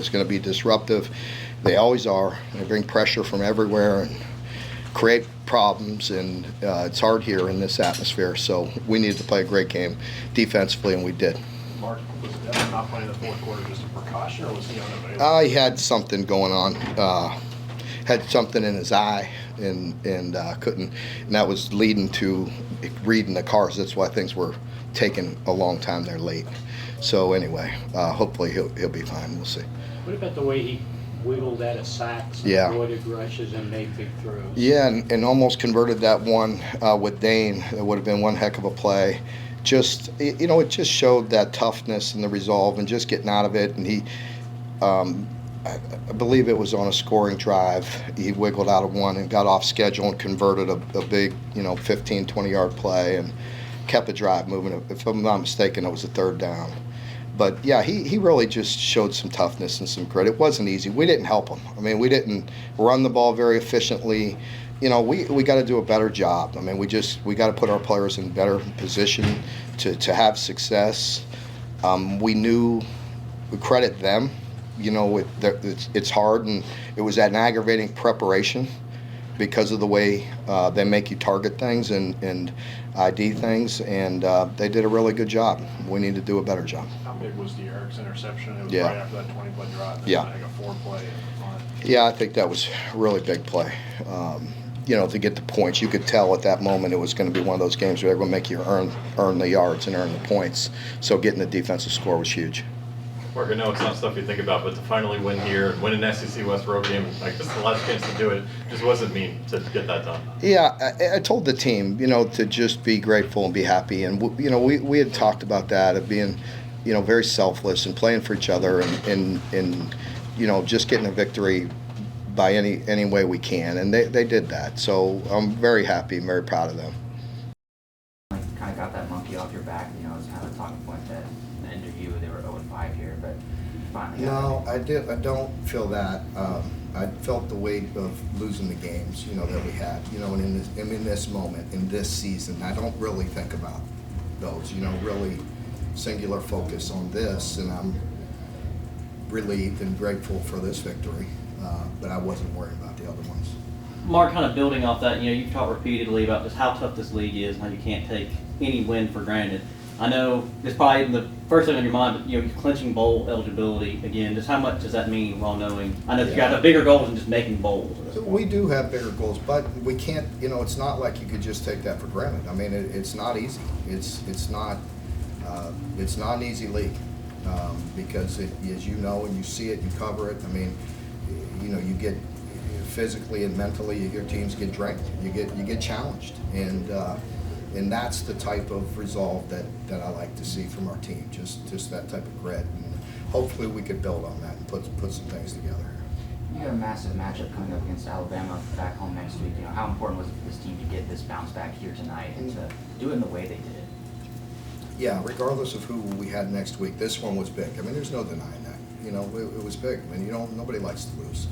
was going to be disruptive. They always are. They bring pressure from everywhere and create problems, and it's hard here in this atmosphere. So we needed to play a great game defensively, and we did. Mark, was Devin not playing the fourth quarter just a precaution, or was he unavailable? He had something going on. Had something in his eye, and couldn't. And that was leading to reading the cars. That's why things were taking a long time there late. So anyway, hopefully he'll be fine. We'll see. What about the way he wiggled out of sacks, and avoided rushes, and made big throws? Yeah, and almost converted that one with Dane. It would have been one heck of a play. Just, you know, it just showed that toughness and the resolve and just getting out of it. And he, I believe it was on a scoring drive. He wiggled out of one and got off schedule and converted a big, 15, 20-yard play and kept the drive moving. If I'm not mistaken, it was a third down. But, yeah, he really just showed some toughness and some grit. It wasn't easy. We didn't help him. I mean, we didn't run the ball very efficiently. We got to do a better job. I mean, we got to put our players in better position to have success. We credit them. It's hard, and it was an aggravating preparation because of the way they make you target things and ID things, and they did a really good job. We need to do a better job. How big was the Eric's interception? It was right after that 20-play drive. Yeah. Like a 4-play. Yeah, I think that was a really big play. To get the points, you could tell at that moment it was going to be one of those games where they're going to make you earn the yards and earn the points. So getting the defensive score was huge. Mark, I know it's not stuff you think about, but to finally win here, win an SEC West road game, like this is the last chance to do it. Just wasn't mean to get that done. Yeah, I told the team, to just be grateful and be happy, and we had talked about that of being, very selfless and playing for each other and just getting a victory by any way we can, and they did that. So I'm very happy and very proud of them. Kind of got that monkey off your back. It's kind of a talking point that in the interview they were 0-5 here, but finally. No, I don't feel that. I felt the weight of losing the games, that we had, and in this moment, in this season, I don't really think about those, really singular focus on this, and I'm relieved and grateful for this victory, but I wasn't worried about the other ones. Mark, kind of building off that, you've talked repeatedly about just how tough this league is and how you can't take any win for granted. I know it's probably the first thing on your mind, but you're clinching bowl eligibility again. Just how much does that mean? While knowing, I know you got a bigger goals than just making bowls. We do have bigger goals, but we can't. It's not like you could just take that for granted. I mean, it's not easy. It's not an easy league because as you know and you see it, you cover it. I mean, you get physically and mentally, your teams get drained. You get challenged, and that's the type of resolve that I like to see from our team. Just that type of grit, and hopefully we could build on that and put some things together. You have a massive matchup coming up against Alabama back home next week. How important was it for this team to get this bounce back here tonight and to do it in the way they did it? Yeah, regardless of who we had next week, this one was big. I mean, there's no denying that. It was big. I mean, nobody likes to lose,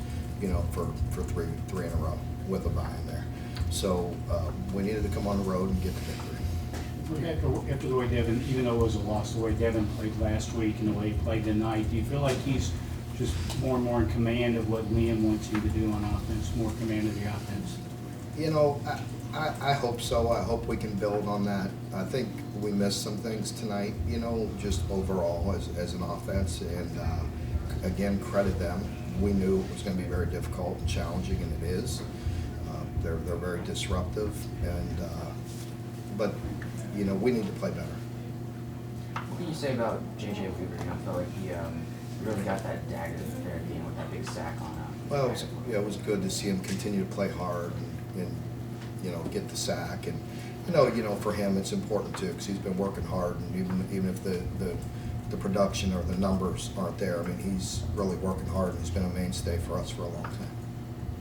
for three in a row with a bye in there. So we needed to come on the road and get the victory. After the way Devin, even though it was a loss, the way Devin played last week and the way he played tonight, do you feel like he's just more and more in command of what Liam wants him to do on offense, more command of the offense? I hope so. I hope we can build on that. I think we missed some things tonight, just overall as an offense. And, again, credit them. We knew it was going to be very difficult and challenging, and it is. They're very disruptive, but we need to play better. What can you say about J.J. Weaver? I felt like he really got that dagger there at the end with that big sack on him. Well, it was good to see him continue to play hard and get the sack. And for him it's important too, because he's been working hard, and even if the production or the numbers aren't there, I mean, he's really working hard, and he's been a mainstay for us for a long time.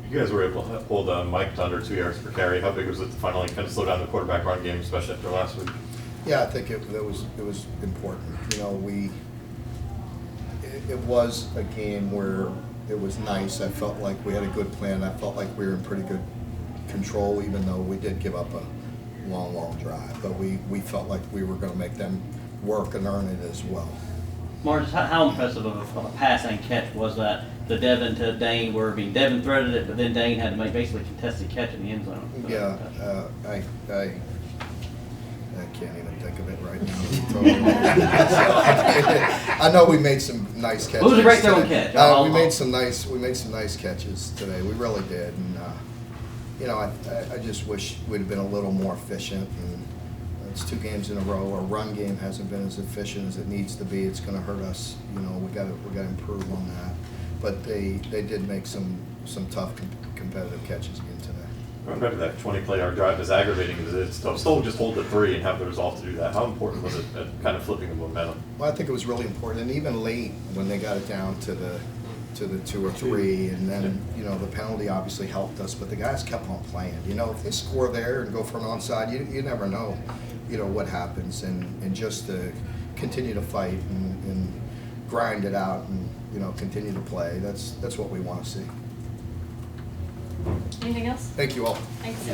You guys were able to hold Mike to under 2 yards per carry. How big was it to finally kind of slow down the quarterback run game, especially after last week? Yeah, I think it was important. It was a game where it was nice. I felt like we had a good plan. I felt like we were in pretty good control, even though we did give up a long drive. But we felt like we were going to make them work and earn it as well. Marcus, how impressive of a pass and catch was that? The Devin to Dane, where Devin threaded it, but then Dane had to make basically a contested catch in the end zone. Yeah, I can't even think of it right now. I know we made some nice catches. It was a great throwing today. catch. We made some nice catches today. We really did, and I just wish we'd have been a little more efficient. And it's 2 games in a row. Our run game hasn't been as efficient as it needs to be. It's going to hurt us. We got to improve on that. But they did make some tough competitive catches again today. I remember that 20-play-yard drive is aggravating because it's still just hold the 3 and have the resolve to do that. How important was it at kind of flipping the momentum? Well, I think it was really important, and even late when they got it down to the 2 or 3, and then the penalty obviously helped us, but the guys kept on playing. If they score there and go for an onside, you never know, what happens, and just to continue to fight and grind it out and continue to play. That's what we want to see. Anything else? Thank you all. Thanks.